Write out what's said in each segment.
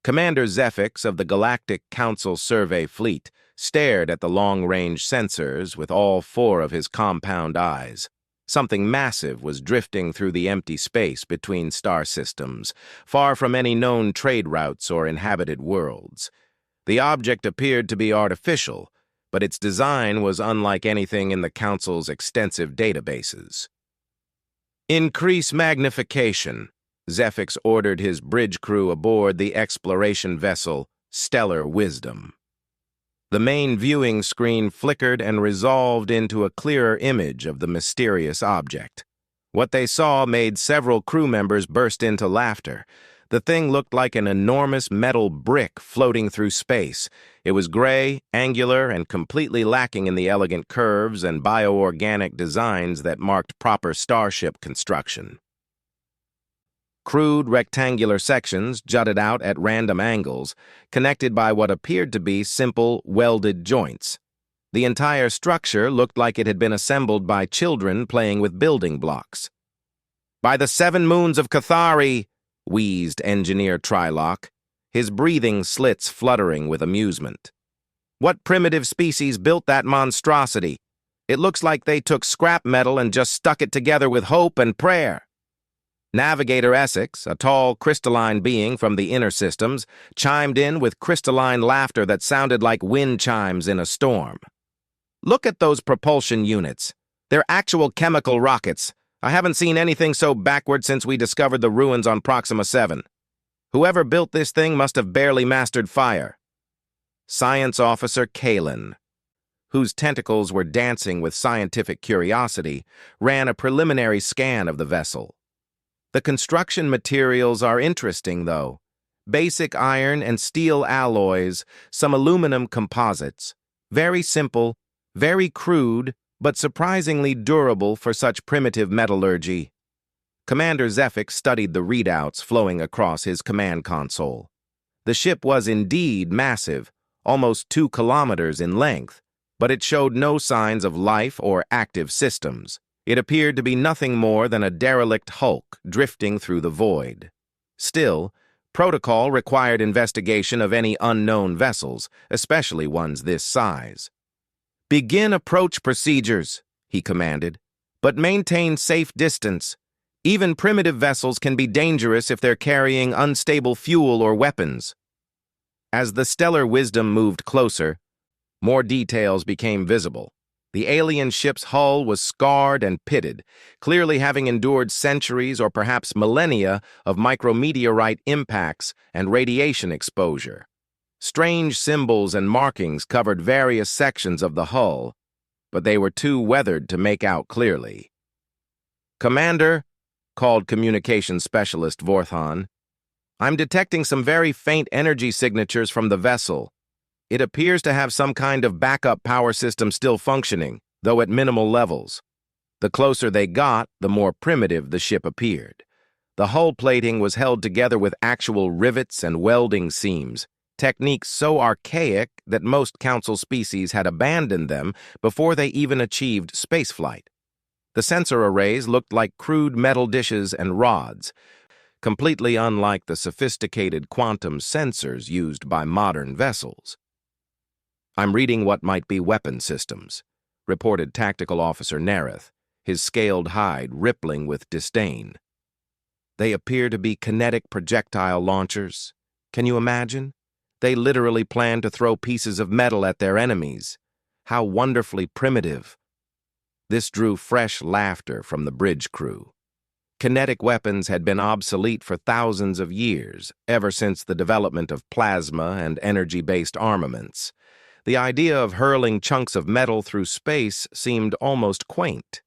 Commander Zephyx of the Galactic Council Survey Fleet stared at the long-range sensors with all four of his compound eyes. Something massive was drifting through the empty space between star systems, far from any known trade routes or inhabited worlds. The object appeared to be artificial, but its design was unlike anything in the Council's extensive databases. "Increase magnification," Zephyx ordered his bridge crew aboard the exploration vessel Stellar Wisdom. The main viewing screen flickered and resolved into a clearer image of the mysterious object. What they saw made several crew members burst into laughter. The thing looked like an enormous metal brick floating through space. It was gray, angular, and completely lacking in the elegant curves and bioorganic designs that marked proper starship construction. Crude rectangular sections jutted out at random angles, connected by what appeared to be simple, welded joints. The entire structure looked like it had been assembled by children playing with building blocks. "By the 7 moons of Cathari," wheezed Engineer Trylock, his breathing slits fluttering with amusement. "What primitive species built that monstrosity? It looks like they took scrap metal and just stuck it together with hope and prayer." Navigator Essex, a tall, crystalline being from the inner systems, chimed in with crystalline laughter that sounded like wind chimes in a storm. "Look at those propulsion units. They're actual chemical rockets. I haven't seen anything so backward since we discovered the ruins on Proxima 7. Whoever built this thing must have barely mastered fire." Science Officer Kalen, whose tentacles were dancing with scientific curiosity, ran a preliminary scan of the vessel. "The construction materials are interesting, though. Basic iron and steel alloys, some aluminum composites. Very simple, very crude, but surprisingly durable for such primitive metallurgy." Commander Zephyx studied the readouts flowing across his command console. The ship was indeed massive, almost 2 kilometers in length, but it showed no signs of life or active systems. It appeared to be nothing more than a derelict hulk drifting through the void. Still, protocol required investigation of any unknown vessels, especially ones this size. "Begin approach procedures," he commanded, "but maintain safe distance. Even primitive vessels can be dangerous if they're carrying unstable fuel or weapons." As the Stellar Wisdom moved closer, more details became visible. The alien ship's hull was scarred and pitted, clearly having endured centuries or perhaps millennia of micrometeorite impacts and radiation exposure. Strange symbols and markings covered various sections of the hull, but they were too weathered to make out clearly. "Commander," called Communications Specialist Vorthon, "I'm detecting some very faint energy signatures from the vessel. It appears to have some kind of backup power system still functioning, though at minimal levels." The closer they got, the more primitive the ship appeared. The hull plating was held together with actual rivets and welding seams, techniques so archaic that most Council species had abandoned them before they even achieved spaceflight. The sensor arrays looked like crude metal dishes and rods, completely unlike the sophisticated quantum sensors used by modern vessels. "I'm reading what might be weapon systems," reported Tactical Officer Nareth, his scaled hide rippling with disdain. "They appear to be kinetic projectile launchers. Can you imagine? They literally plan to throw pieces of metal at their enemies. How wonderfully primitive." This drew fresh laughter from the bridge crew. Kinetic weapons had been obsolete for thousands of years, ever since the development of plasma and energy-based armaments. The idea of hurling chunks of metal through space seemed almost quaint.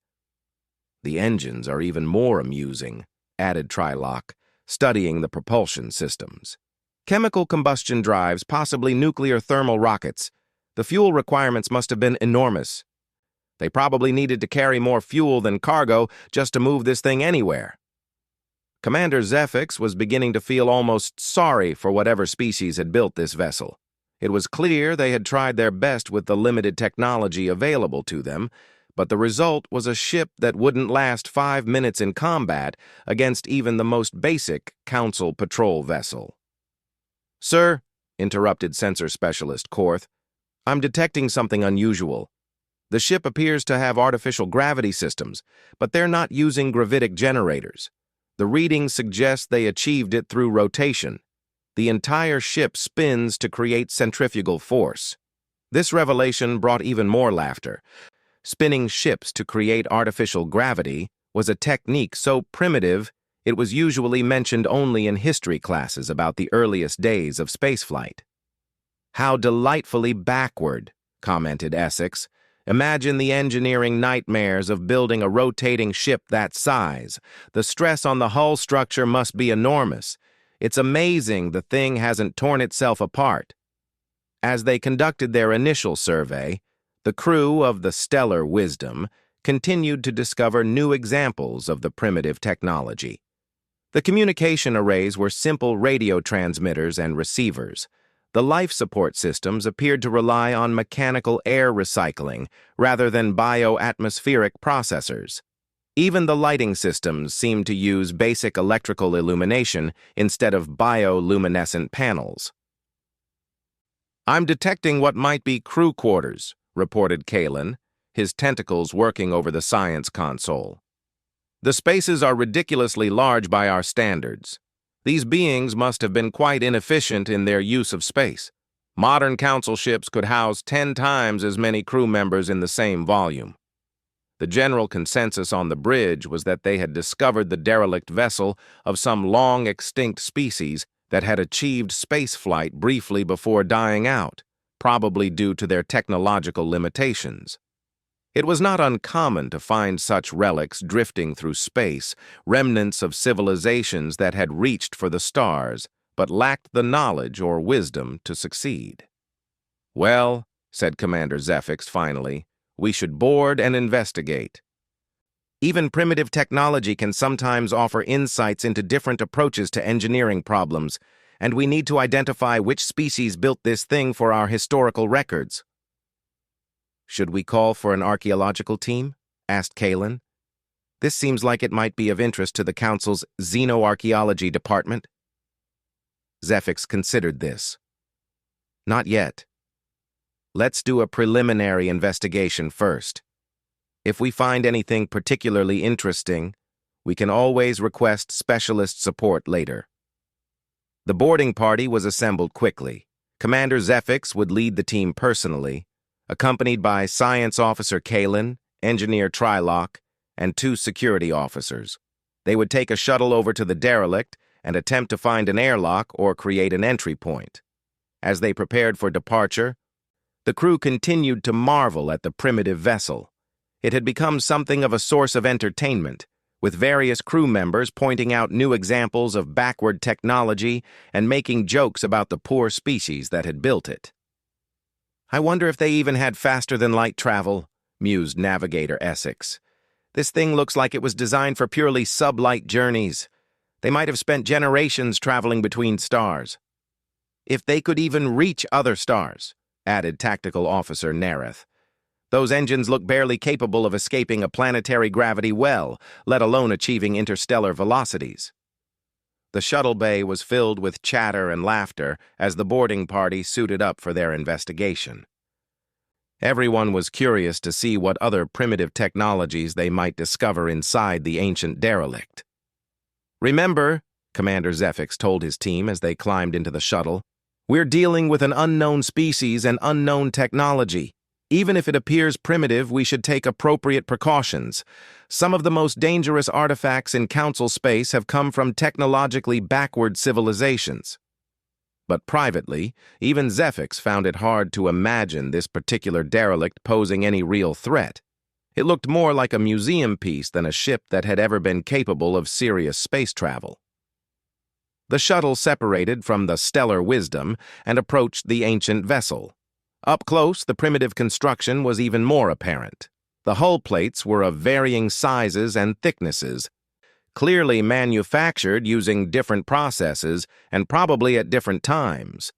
"The engines are even more amusing," added Trylock, studying the propulsion systems. "Chemical combustion drives, possibly nuclear thermal rockets. The fuel requirements must have been enormous. They probably needed to carry more fuel than cargo just to move this thing anywhere." Commander Zephyx was beginning to feel almost sorry for whatever species had built this vessel. It was clear they had tried their best with the limited technology available to them, but the result was a ship that wouldn't last 5 minutes in combat against even the most basic Council patrol vessel. Sir, interrupted sensor specialist Korth, I'm detecting something unusual. The ship appears to have artificial gravity systems, but they're not using gravitic generators. The readings suggest they achieved it through rotation. The entire ship spins to create centrifugal force. This revelation brought even more laughter. Spinning ships to create artificial gravity was a technique so primitive it was usually mentioned only in history classes about the earliest days of spaceflight. How delightfully backward, commented Essex. Imagine the engineering nightmares of building a rotating ship that size. The stress on the hull structure must be enormous. It's amazing the thing hasn't torn itself apart. As they conducted their initial survey, the crew of the Stellar Wisdom continued to discover new examples of the primitive technology. The communication arrays were simple radio transmitters and receivers. The life support systems appeared to rely on mechanical air recycling rather than bioatmospheric processors. Even the lighting systems seemed to use basic electrical illumination instead of bioluminescent panels. I'm detecting what might be crew quarters, reported Kalen, his tentacles working over the science console. The spaces are ridiculously large by our standards. These beings must have been quite inefficient in their use of space. Modern council ships could house 10 times as many crew members in the same volume. The general consensus on the bridge was that they had discovered the derelict vessel of some long-extinct species that had achieved spaceflight briefly before dying out, probably due to their technological limitations. It was not uncommon to find such relics drifting through space, remnants of civilizations that had reached for the stars, but lacked the knowledge or wisdom to succeed. Well, said Commander Zephyx finally, we should board and investigate. Even primitive technology can sometimes offer insights into different approaches to engineering problems, and we need to identify which species built this thing for our historical records. Should we call for an archaeological team? Asked Kalen. This seems like it might be of interest to the Council's Xenoarchaeology Department. Zephyx considered this. Not yet. Let's do a preliminary investigation first. If we find anything particularly interesting, we can always request specialist support later. The boarding party was assembled quickly. Commander Zephyx would lead the team personally, accompanied by Science Officer Kalen, Engineer Trilok, and 2 security officers. They would take a shuttle over to the derelict and attempt to find an airlock or create an entry point. As they prepared for departure, the crew continued to marvel at the primitive vessel. It had become something of a source of entertainment, with various crew members pointing out new examples of backward technology and making jokes about the poor species that had built it. I wonder if they even had faster-than-light travel, mused Navigator Essex. This thing looks like it was designed for purely sublight journeys. They might have spent generations traveling between stars. If they could even reach other stars, added Tactical Officer Nareth. Those engines look barely capable of escaping a planetary gravity well, let alone achieving interstellar velocities. The shuttle bay was filled with chatter and laughter as the boarding party suited up for their investigation. Everyone was curious to see what other primitive technologies they might discover inside the ancient derelict. Remember, Commander Zephyx told his team as they climbed into the shuttle, we're dealing with an unknown species and unknown technology. Even if it appears primitive, we should take appropriate precautions. Some of the most dangerous artifacts in Council space have come from technologically backward civilizations. But privately, even Zephyx found it hard to imagine this particular derelict posing any real threat. It looked more like a museum piece than a ship that had ever been capable of serious space travel. The shuttle separated from the Stellar Wisdom and approached the ancient vessel. Up close, the primitive construction was even more apparent. The hull plates were of varying sizes and thicknesses, clearly manufactured using different processes and probably at different times.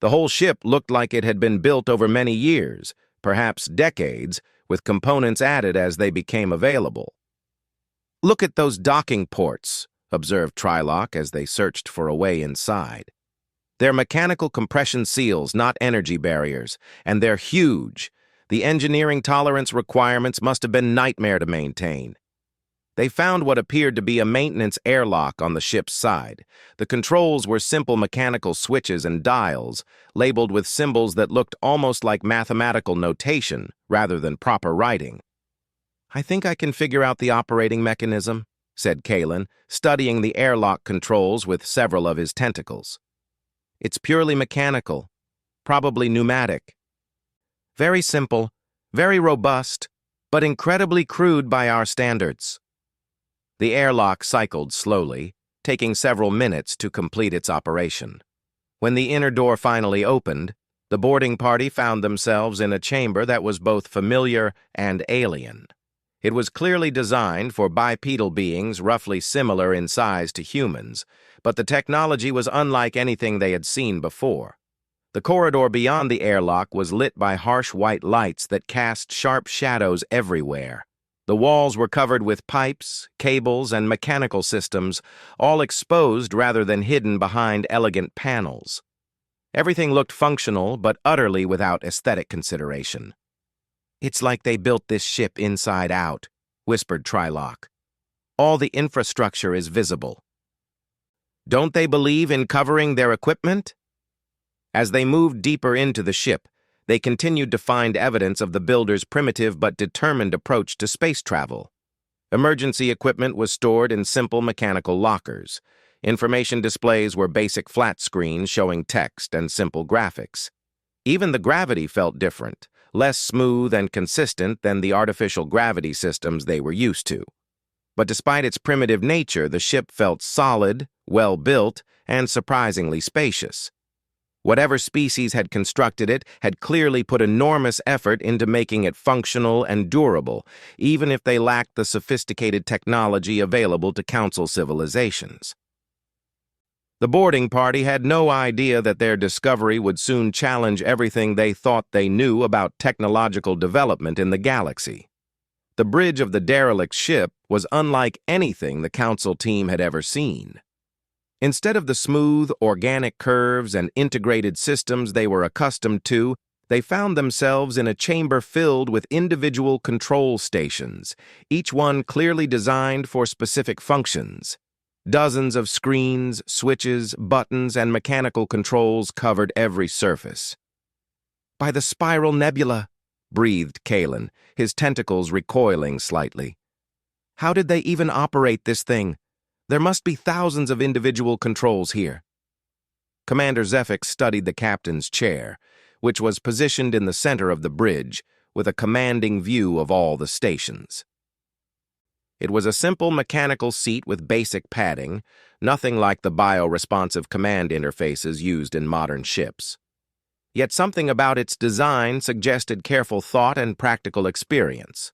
The whole ship looked like it had been built over many years, perhaps decades, with components added as they became available. Look at those docking ports, observed Trilok as they searched for a way inside. They're mechanical compression seals, not energy barriers, and they're huge. The engineering tolerance requirements must have been nightmare to maintain. They found what appeared to be a maintenance airlock on the ship's side. The controls were simple mechanical switches and dials, labeled with symbols that looked almost like mathematical notation rather than proper writing. "I think I can figure out the operating mechanism," said Kalen, studying the airlock controls with several of his tentacles. "It's purely mechanical, probably pneumatic. Very simple, very robust, but incredibly crude by our standards." The airlock cycled slowly, taking several minutes to complete its operation. When the inner door finally opened, the boarding party found themselves in a chamber that was both familiar and alien. It was clearly designed for bipedal beings roughly similar in size to humans, but the technology was unlike anything they had seen before. The corridor beyond the airlock was lit by harsh white lights that cast sharp shadows everywhere. The walls were covered with pipes, cables, and mechanical systems, all exposed rather than hidden behind elegant panels. Everything looked functional, but utterly without aesthetic consideration. "It's like they built this ship inside out," whispered Trilok. "All the infrastructure is visible." "Don't they believe in covering their equipment?" As they moved deeper into the ship, they continued to find evidence of the builder's primitive but determined approach to space travel. Emergency equipment was stored in simple mechanical lockers. Information displays were basic flat screens showing text and simple graphics. Even the gravity felt different, less smooth and consistent than the artificial gravity systems they were used to. But despite its primitive nature, the ship felt solid, well-built, and surprisingly spacious. Whatever species had constructed it had clearly put enormous effort into making it functional and durable, even if they lacked the sophisticated technology available to council civilizations. The boarding party had no idea that their discovery would soon challenge everything they thought they knew about technological development in the galaxy. The bridge of the derelict ship was unlike anything the council team had ever seen. Instead of the smooth, organic curves and integrated systems they were accustomed to, they found themselves in a chamber filled with individual control stations, each one clearly designed for specific functions. Dozens of screens, switches, buttons, and mechanical controls covered every surface. "By the spiral nebula," breathed Kalen, his tentacles recoiling slightly. "How did they even operate this thing? There must be thousands of individual controls here." Commander Zephyx studied the captain's chair, which was positioned in the center of the bridge, with a commanding view of all the stations. It was a simple mechanical seat with basic padding, nothing like the bio-responsive command interfaces used in modern ships. Yet something about its design suggested careful thought and practical experience.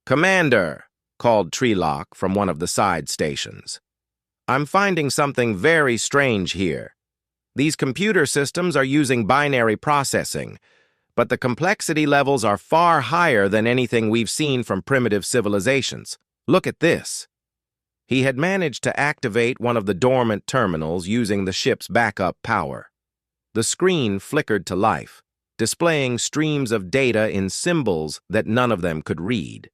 "Commander," called Trilok from one of the side stations, "I'm finding something very strange here. These computer systems are using binary processing, but the complexity levels are far higher than anything we've seen from primitive civilizations. Look at this." He had managed to activate one of the dormant terminals using the ship's backup power. The screen flickered to life, displaying streams of data in symbols that none of them could read.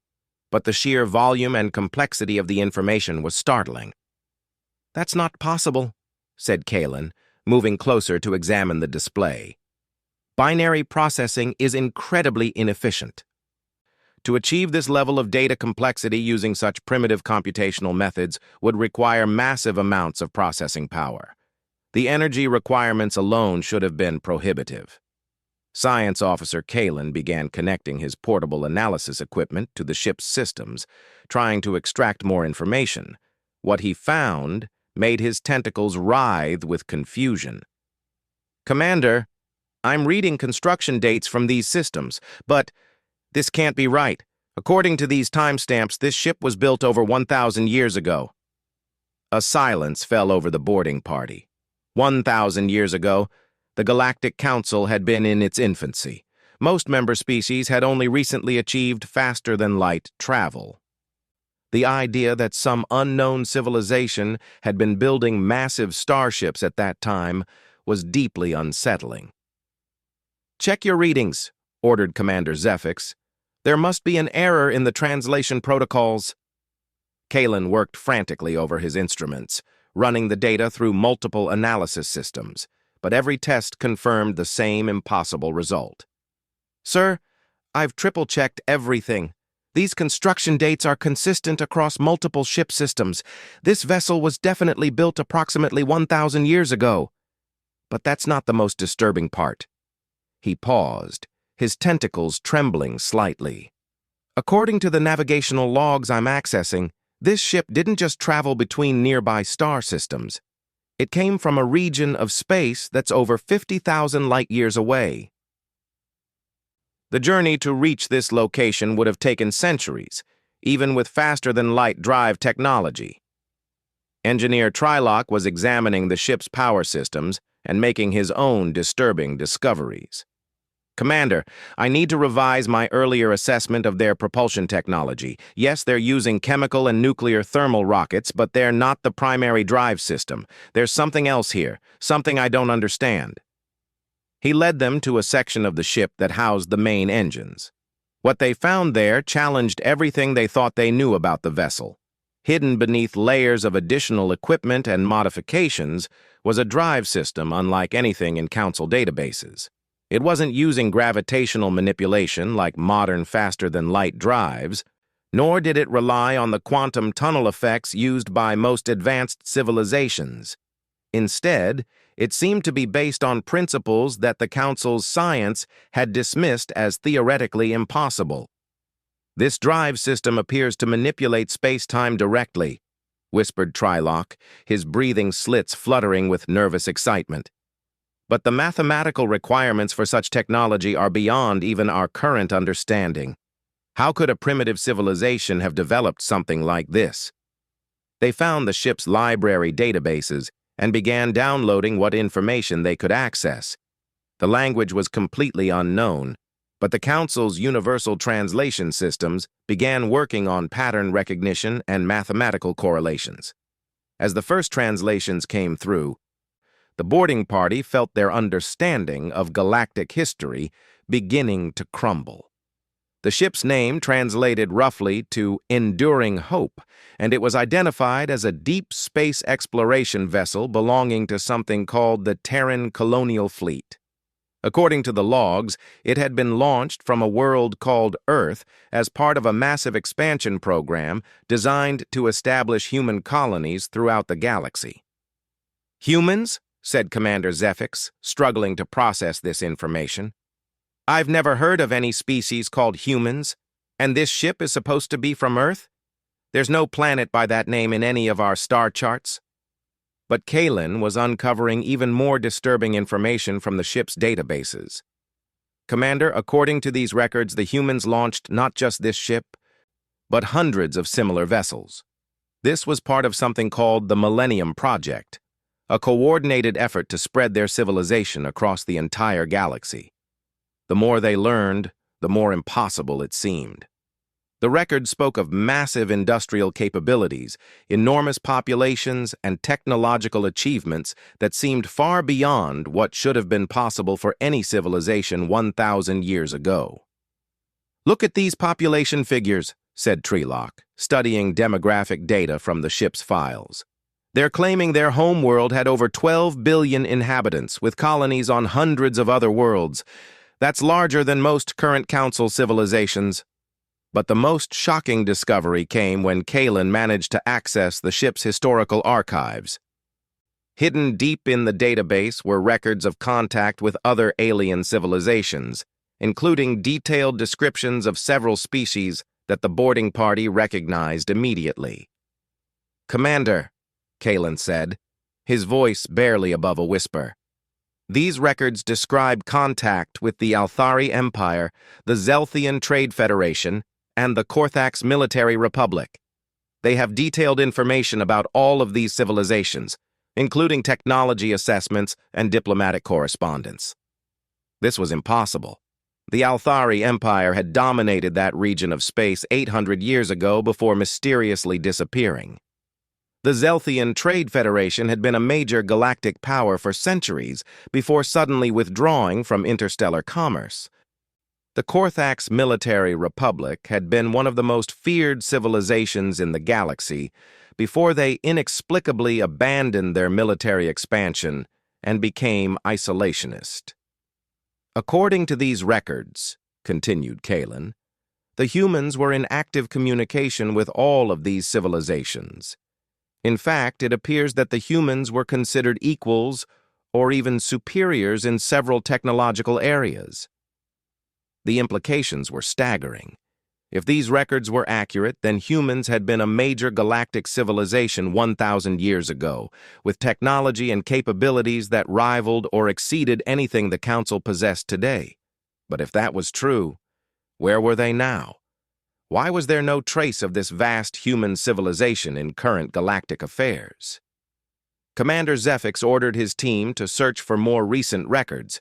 But the sheer volume and complexity of the information was startling. "That's not possible," said Kalen, moving closer to examine the display. "Binary processing is incredibly inefficient. To achieve this level of data complexity using such primitive computational methods would require massive amounts of processing power. The energy requirements alone should have been prohibitive." Science Officer Kalen began connecting his portable analysis equipment to the ship's systems, trying to extract more information. What he found made his tentacles writhe with confusion. "Commander, I'm reading construction dates from these systems, but this can't be right. According to these timestamps, this ship was built over 1,000 years ago." A silence fell over the boarding party. 1,000 years ago, the Galactic Council had been in its infancy. Most member species had only recently achieved faster-than-light travel. The idea that some unknown civilization had been building massive starships at that time was deeply unsettling. "Check your readings," ordered Commander Zephyx. "There must be an error in the translation protocols." Kalen worked frantically over his instruments, running the data through multiple analysis systems, but every test confirmed the same impossible result. "Sir, I've triple-checked everything. These construction dates are consistent across multiple ship systems. This vessel was definitely built approximately 1,000 years ago." But that's not the most disturbing part. He paused, his tentacles trembling slightly. "According to the navigational logs I'm accessing, this ship didn't just travel between nearby star systems. It came from a region of space that's over 50,000 light-years away." The journey to reach this location would have taken centuries, even with faster-than-light drive technology. Engineer Trilok was examining the ship's power systems and making his own disturbing discoveries. "Commander, I need to revise my earlier assessment of their propulsion technology. Yes, they're using chemical and nuclear thermal rockets, but they're not the primary drive system. There's something else here, something I don't understand." He led them to a section of the ship that housed the main engines. What they found there challenged everything they thought they knew about the vessel. Hidden beneath layers of additional equipment and modifications was a drive system unlike anything in Council databases. It wasn't using gravitational manipulation like modern faster-than-light drives, nor did it rely on the quantum tunnel effects used by most advanced civilizations. Instead, it seemed to be based on principles that the Council's science had dismissed as theoretically impossible. "This drive system appears to manipulate space-time directly," whispered Trilok, his breathing slits fluttering with nervous excitement. "But the mathematical requirements for such technology are beyond even our current understanding. How could a primitive civilization have developed something like this?" They found the ship's library databases and began downloading what information they could access. The language was completely unknown, but the Council's universal translation systems began working on pattern recognition and mathematical correlations. As the first translations came through, the boarding party felt their understanding of galactic history beginning to crumble. The ship's name translated roughly to Enduring Hope, and it was identified as a deep space exploration vessel belonging to something called the Terran Colonial Fleet. According to the logs, it had been launched from a world called Earth as part of a massive expansion program designed to establish human colonies throughout the galaxy. "Humans?" said Commander Zephyx, struggling to process this information. "I've never heard of any species called humans, and this ship is supposed to be from Earth? There's no planet by that name in any of our star charts." But Kalen was uncovering even more disturbing information from the ship's databases. "Commander, according to these records, the humans launched not just this ship, but hundreds of similar vessels. This was part of something called the Millennium Project, a coordinated effort to spread their civilization across the entire galaxy. The more they learned, the more impossible it seemed. The record spoke of massive industrial capabilities, enormous populations, and technological achievements that seemed far beyond what should have been possible for any civilization 1,000 years ago. "Look at these population figures," said Trilok, studying demographic data from the ship's files. "They're claiming their homeworld had over 12 billion inhabitants, with colonies on hundreds of other worlds. That's larger than most current Council civilizations." But the most shocking discovery came when Kalen managed to access the ship's historical archives. Hidden deep in the database were records of contact with other alien civilizations, including detailed descriptions of several species that the boarding party recognized immediately. "Commander," Kalen said, his voice barely above a whisper, "these records describe contact with the Althari Empire, the Zelthian Trade Federation, and the Korthax Military Republic. They have detailed information about all of these civilizations, including technology assessments and diplomatic correspondence." This was impossible. The Althari Empire had dominated that region of space 800 years ago before mysteriously disappearing. The Zelthian Trade Federation had been a major galactic power for centuries before suddenly withdrawing from interstellar commerce. The Korthax Military Republic had been one of the most feared civilizations in the galaxy before they inexplicably abandoned their military expansion and became isolationist. According to these records, continued Kalen, the humans were in active communication with all of these civilizations. In fact, it appears that the humans were considered equals or even superiors in several technological areas. The implications were staggering. If these records were accurate, then humans had been a major galactic civilization 1,000 years ago, with technology and capabilities that rivaled or exceeded anything the Council possessed today. But if that was true, where were they now? Why was there no trace of this vast human civilization in current galactic affairs? Commander Zephyx ordered his team to search for more recent records,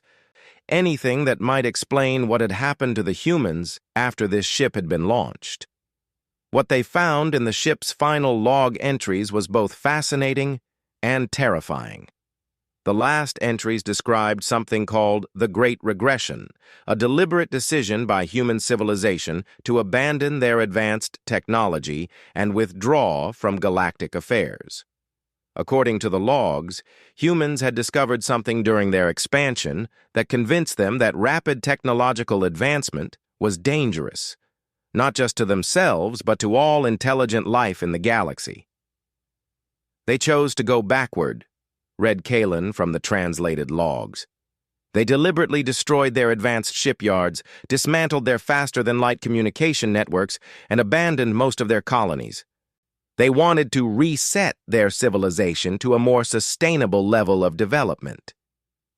anything that might explain what had happened to the humans after this ship had been launched. What they found in the ship's final log entries was both fascinating and terrifying. The last entries described something called the Great Regression, a deliberate decision by human civilization to abandon their advanced technology and withdraw from galactic affairs. According to the logs, humans had discovered something during their expansion that convinced them that rapid technological advancement was dangerous, not just to themselves, but to all intelligent life in the galaxy. They chose to go backward, read Kalen from the translated logs. They deliberately destroyed their advanced shipyards, dismantled their faster-than-light communication networks, and abandoned most of their colonies. They wanted to reset their civilization to a more sustainable level of development.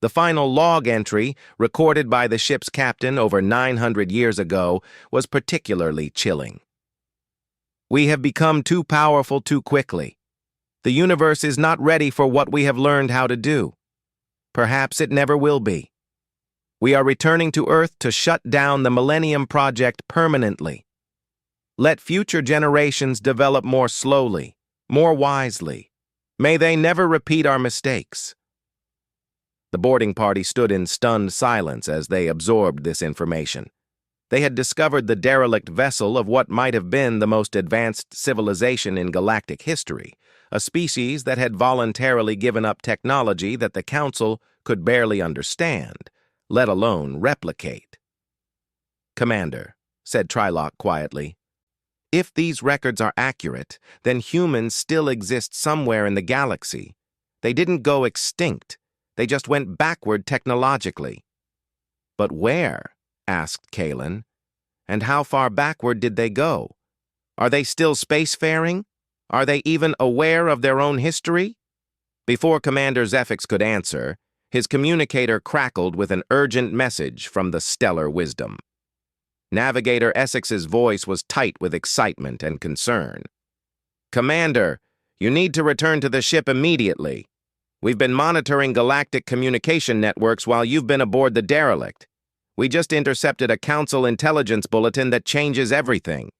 The final log entry, recorded by the ship's captain over 900 years ago, was particularly chilling. "We have become too powerful too quickly. The universe is not ready for what we have learned how to do. Perhaps it never will be. We are returning to Earth to shut down the Millennium Project permanently. Let future generations develop more slowly, more wisely. May they never repeat our mistakes." The boarding party stood in stunned silence as they absorbed this information. They had discovered the derelict vessel of what might have been the most advanced civilization in galactic history, a species that had voluntarily given up technology that the Council could barely understand, let alone replicate. "Commander," said Trilok quietly, "if these records are accurate, then humans still exist somewhere in the galaxy. They didn't go extinct. They just went backward technologically." "But where?" asked Kalen. "And how far backward did they go? Are they still spacefaring? Are they even aware of their own history?" Before Commander Zephyx could answer, his communicator crackled with an urgent message from the stellar wisdom. Navigator Essex's voice was tight with excitement and concern. "Commander, you need to return to the ship immediately. We've been monitoring galactic communication networks while you've been aboard the derelict. We just intercepted a Council intelligence bulletin that changes everything."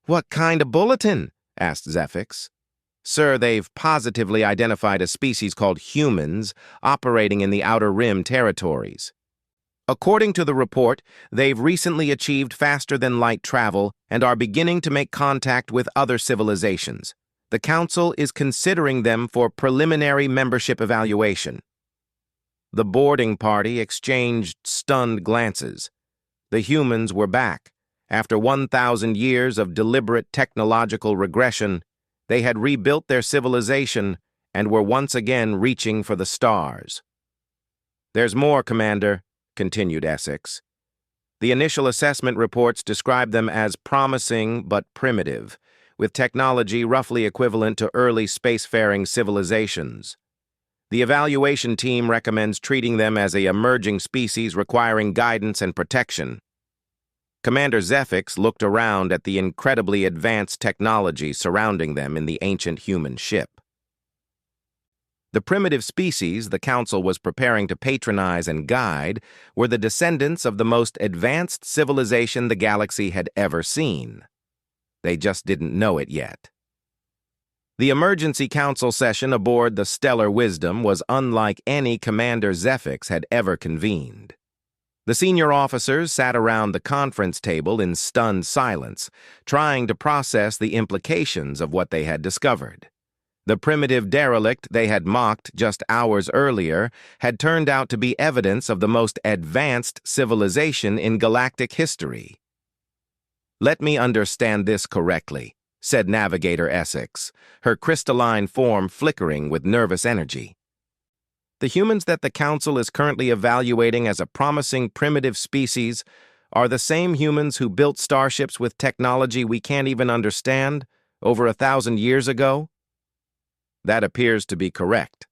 "What kind of bulletin?" asked Zephyx. "Sir, they've positively identified a species called humans operating in the Outer Rim territories. According to the report, they've recently achieved faster-than-light travel and are beginning to make contact with other civilizations. The Council is considering them for preliminary membership evaluation." The boarding party exchanged stunned glances. The humans were back. After 1,000 years of deliberate technological regression, they had rebuilt their civilization and were once again reaching for the stars. "There's more, Commander," continued Essex. "The initial assessment reports describe them as promising but primitive, with technology roughly equivalent to early spacefaring civilizations. The evaluation team recommends treating them as an emerging species requiring guidance and protection." Commander Zephyx looked around at the incredibly advanced technology surrounding them in the ancient human ship. The primitive species the Council was preparing to patronize and guide were the descendants of the most advanced civilization the galaxy had ever seen. They just didn't know it yet. The emergency council session aboard the Stellar Wisdom was unlike any Commander Zephyx had ever convened. The senior officers sat around the conference table in stunned silence, trying to process the implications of what they had discovered. The primitive derelict they had mocked just hours earlier had turned out to be evidence of the most advanced civilization in galactic history. "Let me understand this correctly," said Navigator Essex, her crystalline form flickering with nervous energy. "The humans that the Council is currently evaluating as a promising primitive species are the same humans who built starships with technology we can't even understand over 1,000 years ago?" "That appears to be correct,"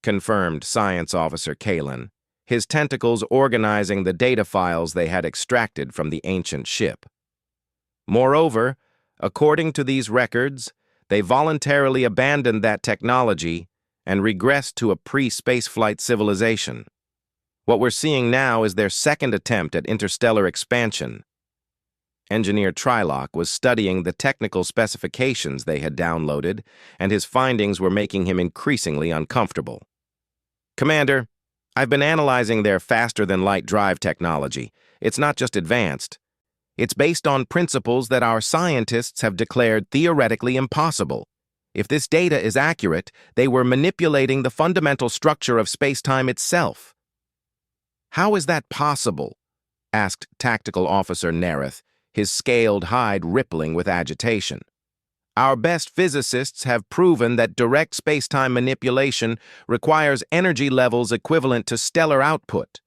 confirmed Science Officer Kalen, his tentacles organizing the data files they had extracted from the ancient ship. "Moreover, according to these records, they voluntarily abandoned that technology and regressed to a pre-spaceflight civilization. What we're seeing now is their second attempt at interstellar expansion." Engineer Trilok was studying the technical specifications they had downloaded, and his findings were making him increasingly uncomfortable. "Commander, I've been analyzing their faster-than-light drive technology. It's not just advanced. It's based on principles that our scientists have declared theoretically impossible. If this data is accurate, they were manipulating the fundamental structure of space-time itself." "How is that possible?" asked Tactical Officer Nereth, his scaled hide rippling with agitation. "Our best physicists have proven that direct space-time manipulation requires energy levels equivalent to stellar output.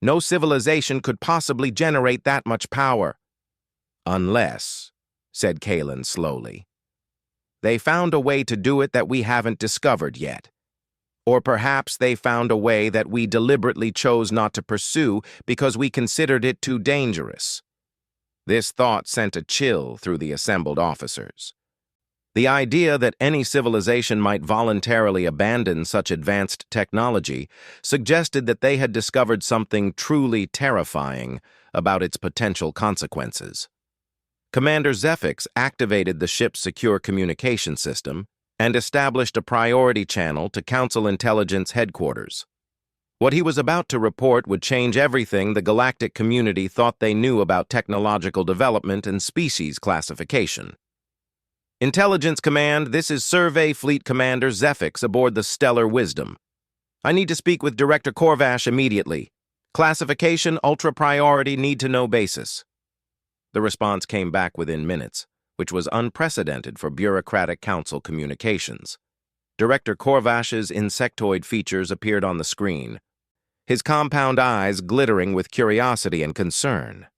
No civilization could possibly generate that much power." "Unless," said Kalen slowly, "they found a way to do it that we haven't discovered yet. Or perhaps they found a way that we deliberately chose not to pursue because we considered it too dangerous." This thought sent a chill through the assembled officers. The idea that any civilization might voluntarily abandon such advanced technology suggested that they had discovered something truly terrifying about its potential consequences. Commander Zephyx activated the ship's secure communication system and established a priority channel to Council Intelligence Headquarters. What he was about to report would change everything the galactic community thought they knew about technological development and species classification. "Intelligence Command, this is Survey Fleet Commander Zephyx aboard the Stellar Wisdom. I need to speak with Director Corvash immediately. Classification, ultra-priority, need-to-know basis." The response came back within minutes, which was unprecedented for bureaucratic council communications. Director Corvash's insectoid features appeared on the screen, his compound eyes glittering with curiosity and concern.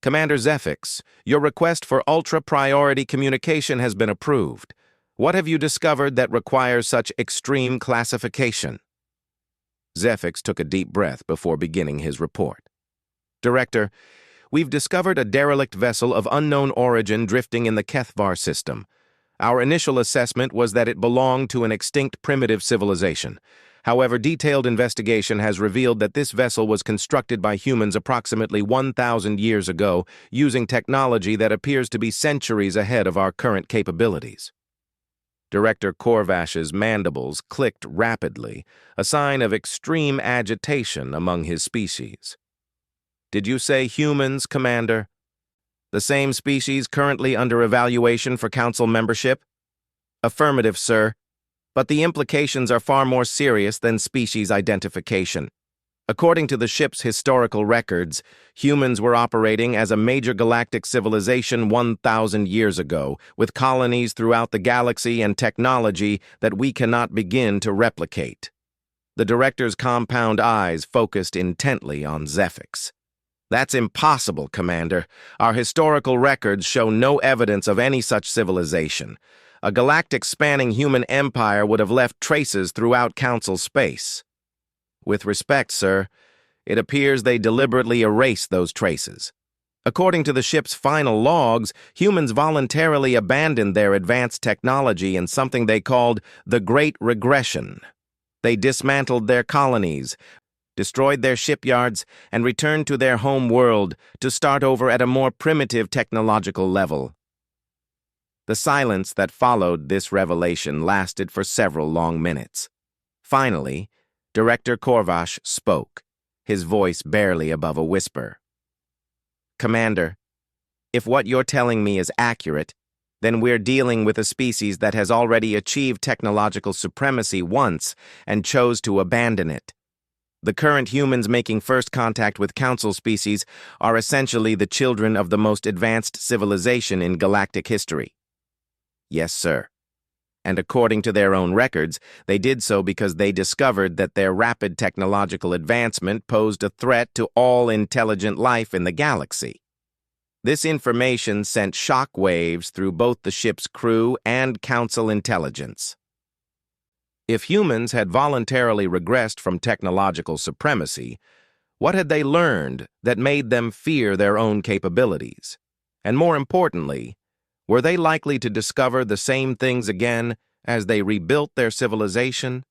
"Commander Zephyx, your request for ultra-priority communication has been approved. What have you discovered that requires such extreme classification?" Zephyx took a deep breath before beginning his report. "Director, we've discovered a derelict vessel of unknown origin drifting in the Kethvar system. Our initial assessment was that it belonged to an extinct primitive civilization. However, detailed investigation has revealed that this vessel was constructed by humans approximately 1,000 years ago using technology that appears to be centuries ahead of our current capabilities." Director Corvash's mandibles clicked rapidly, a sign of extreme agitation among his species. "Did you say humans, Commander? The same species currently under evaluation for Council membership?" "Affirmative, sir. But the implications are far more serious than species identification. According to the ship's historical records, humans were operating as a major galactic civilization 1,000 years ago, with colonies throughout the galaxy and technology that we cannot begin to replicate." The director's compound eyes focused intently on Zephyx. "That's impossible, Commander. Our historical records show no evidence of any such civilization. A galactic-spanning human empire would have left traces throughout Council space. With respect, sir, it appears they deliberately erased those traces. According to the ship's final logs, humans voluntarily abandoned their advanced technology in something they called the Great Regression. They dismantled their colonies, destroyed their shipyards, and returned to their home world to start over at a more primitive technological level." The silence that followed this revelation lasted for several long minutes. Finally, Director Korvash spoke, his voice barely above a whisper. "Commander, if what you're telling me is accurate, then we're dealing with a species that has already achieved technological supremacy once and chose to abandon it. The current humans making first contact with Council species are essentially the children of the most advanced civilization in galactic history." "Yes, sir. And according to their own records, they did so because they discovered that their rapid technological advancement posed a threat to all intelligent life in the galaxy. This information sent shock waves through both the ship's crew and Council intelligence. If humans had voluntarily regressed from technological supremacy, what had they learned that made them fear their own capabilities? And more importantly, were they likely to discover the same things again as they rebuilt their civilization?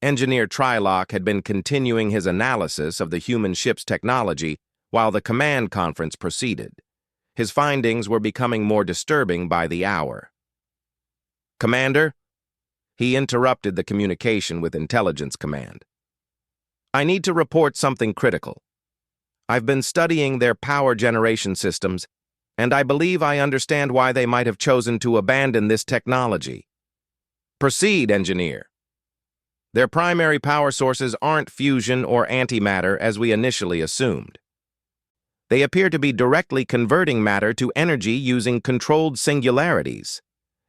Engineer Trylock had been continuing his analysis of the human ship's technology while the command conference proceeded. His findings were becoming more disturbing by the hour. "Commander," he interrupted the communication with Intelligence Command. "I need to report something critical. I've been studying their power generation systems, and I believe I understand why they might have chosen to abandon this technology." "Proceed, Engineer." "Their primary power sources aren't fusion or antimatter as we initially assumed. They appear to be directly converting matter to energy using controlled singularities.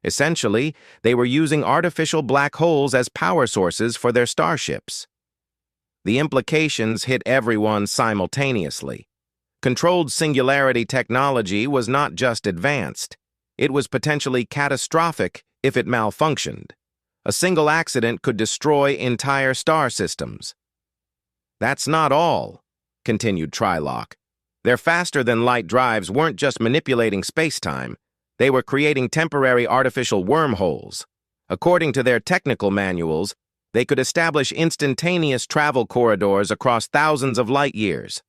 Essentially, they were using artificial black holes as power sources for their starships. The implications hit everyone simultaneously. Controlled singularity technology was not just advanced. It was potentially catastrophic if it malfunctioned. A single accident could destroy entire star systems. "That's not all," continued Trylock. "Their faster-than-light drives weren't just manipulating space-time. They were creating temporary artificial wormholes. According to their technical manuals, they could establish instantaneous travel corridors across thousands of light years."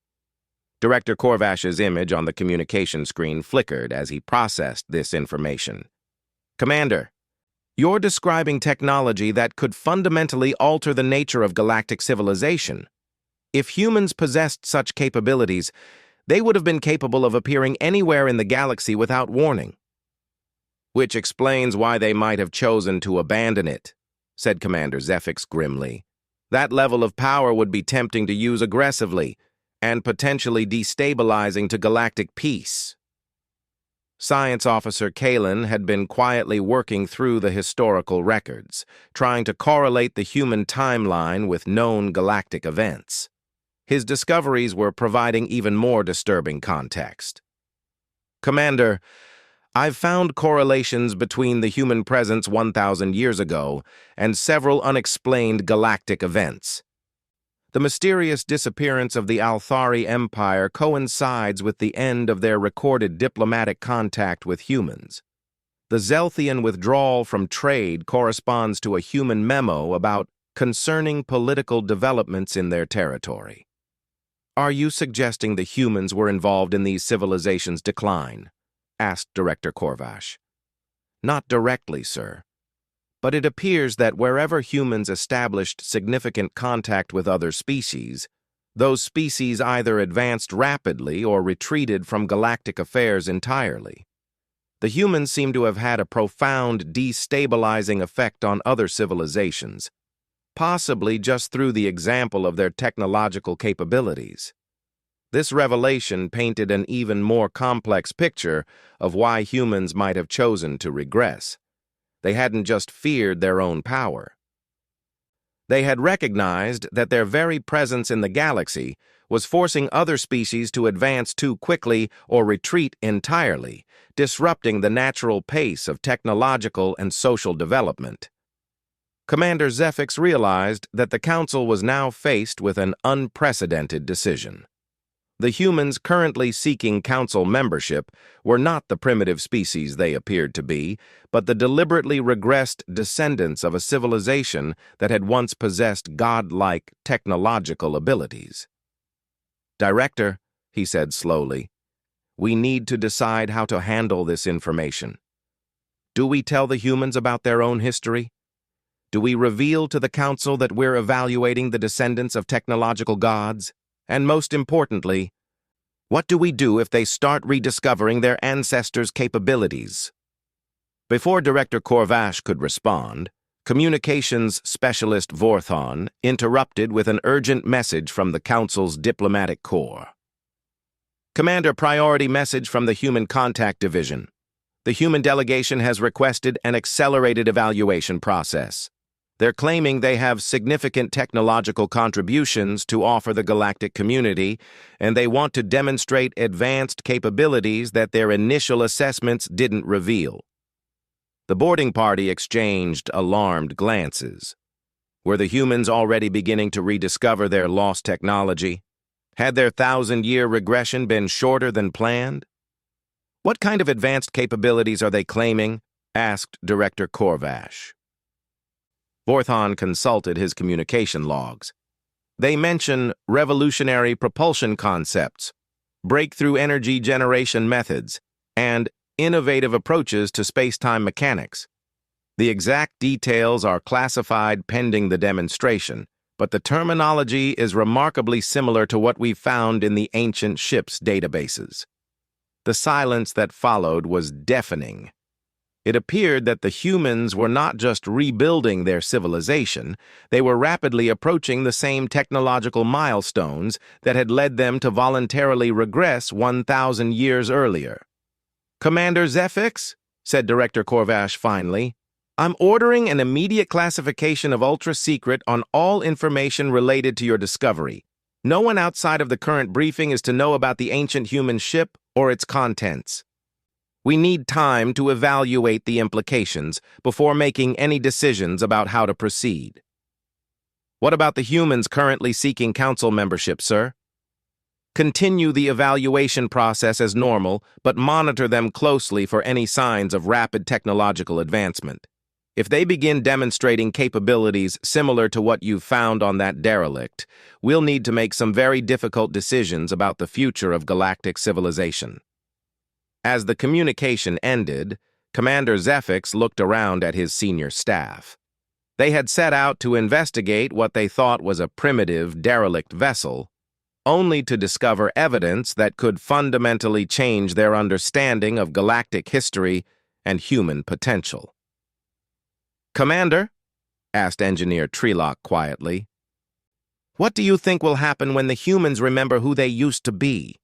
Director Korvash's image on the communication screen flickered as he processed this information. "Commander, you're describing technology that could fundamentally alter the nature of galactic civilization. If humans possessed such capabilities, they would have been capable of appearing anywhere in the galaxy without warning." "Which explains why they might have chosen to abandon it," said Commander Zefix grimly. "That level of power would be tempting to use aggressively, and potentially destabilizing to galactic peace." Science Officer Kalen had been quietly working through the historical records, trying to correlate the human timeline with known galactic events. His discoveries were providing even more disturbing context. "Commander, I've found correlations between the human presence 1,000 years ago and several unexplained galactic events. The mysterious disappearance of the Althari Empire coincides with the end of their recorded diplomatic contact with humans. The Zelthian withdrawal from trade corresponds to a human memo about concerning political developments in their territory. Are you suggesting the humans were involved in these civilizations' decline?" asked Director Korvash. "Not directly, sir. But it appears that wherever humans established significant contact with other species, those species either advanced rapidly or retreated from galactic affairs entirely. The humans seem to have had a profound destabilizing effect on other civilizations, possibly just through the example of their technological capabilities. This revelation painted an even more complex picture of why humans might have chosen to regress. They hadn't just feared their own power. They had recognized that their very presence in the galaxy was forcing other species to advance too quickly or retreat entirely, disrupting the natural pace of technological and social development. Commander Zefix realized that the Council was now faced with an unprecedented decision. The humans currently seeking Council membership were not the primitive species they appeared to be, but the deliberately regressed descendants of a civilization that had once possessed godlike technological abilities. "Director," he said slowly, "we need to decide how to handle this information. Do we tell the humans about their own history? Do we reveal to the Council that we're evaluating the descendants of technological gods? And most importantly, what do we do if they start rediscovering their ancestors' capabilities? Before Director Korvash could respond, communications specialist Vorthon interrupted with an urgent message from the Council's diplomatic corps. Commander, priority message from the Human Contact Division. The human delegation has requested an accelerated evaluation process. They're claiming they have significant technological contributions to offer the galactic community, and they want to demonstrate advanced capabilities that their initial assessments didn't reveal. The boarding party exchanged alarmed glances. Were the humans already beginning to rediscover their lost technology? Had their 1,000-year regression been shorter than planned? What kind of advanced capabilities are they claiming? Asked Director Korvash. Vorthon consulted his communication logs. They mention revolutionary propulsion concepts, breakthrough energy generation methods, and innovative approaches to space-time mechanics. The exact details are classified pending the demonstration, but the terminology is remarkably similar to what we found in the ancient ships' databases. The silence that followed was deafening. It appeared that the humans were not just rebuilding their civilization, they were rapidly approaching the same technological milestones that had led them to voluntarily regress 1,000 years earlier. "Commander Zefix," said Director Korvash finally, "I'm ordering an immediate classification of ultra-secret on all information related to your discovery. No one outside of the current briefing is to know about the ancient human ship or its contents. We need time to evaluate the implications before making any decisions about how to proceed." "What about the humans currently seeking council membership, sir?" "Continue the evaluation process as normal, but monitor them closely for any signs of rapid technological advancement. If they begin demonstrating capabilities similar to what you've found on that derelict, we'll need to make some very difficult decisions about the future of galactic civilization." As the communication ended, Commander Zefix looked around at his senior staff. They had set out to investigate what they thought was a primitive, derelict vessel, only to discover evidence that could fundamentally change their understanding of galactic history and human potential. "Commander," asked Engineer Trelock quietly, "what do you think will happen when the humans remember who they used to be?"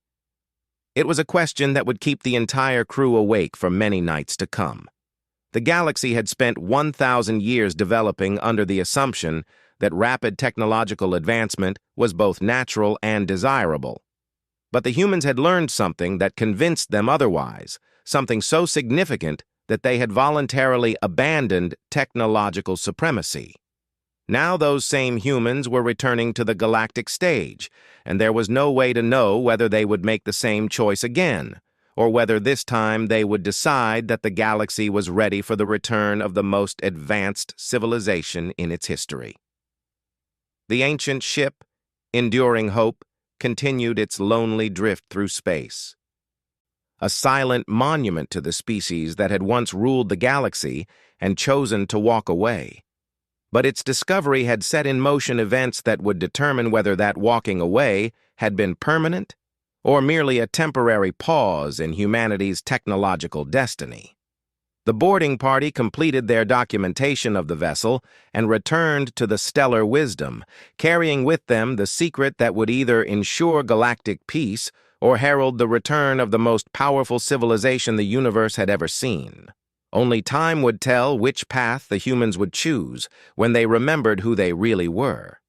It was a question that would keep the entire crew awake for many nights to come. The galaxy had spent 1,000 years developing under the assumption that rapid technological advancement was both natural and desirable. But the humans had learned something that convinced them otherwise, something so significant that they had voluntarily abandoned technological supremacy. Now those same humans were returning to the galactic stage, and there was no way to know whether they would make the same choice again, or whether this time they would decide that the galaxy was ready for the return of the most advanced civilization in its history. The ancient ship, Enduring Hope, continued its lonely drift through space. A silent monument to the species that had once ruled the galaxy and chosen to walk away. But its discovery had set in motion events that would determine whether that walking away had been permanent or merely a temporary pause in humanity's technological destiny. The boarding party completed their documentation of the vessel and returned to the stellar wisdom, carrying with them the secret that would either ensure galactic peace or herald the return of the most powerful civilization the universe had ever seen. Only time would tell which path the humans would choose when they remembered who they really were.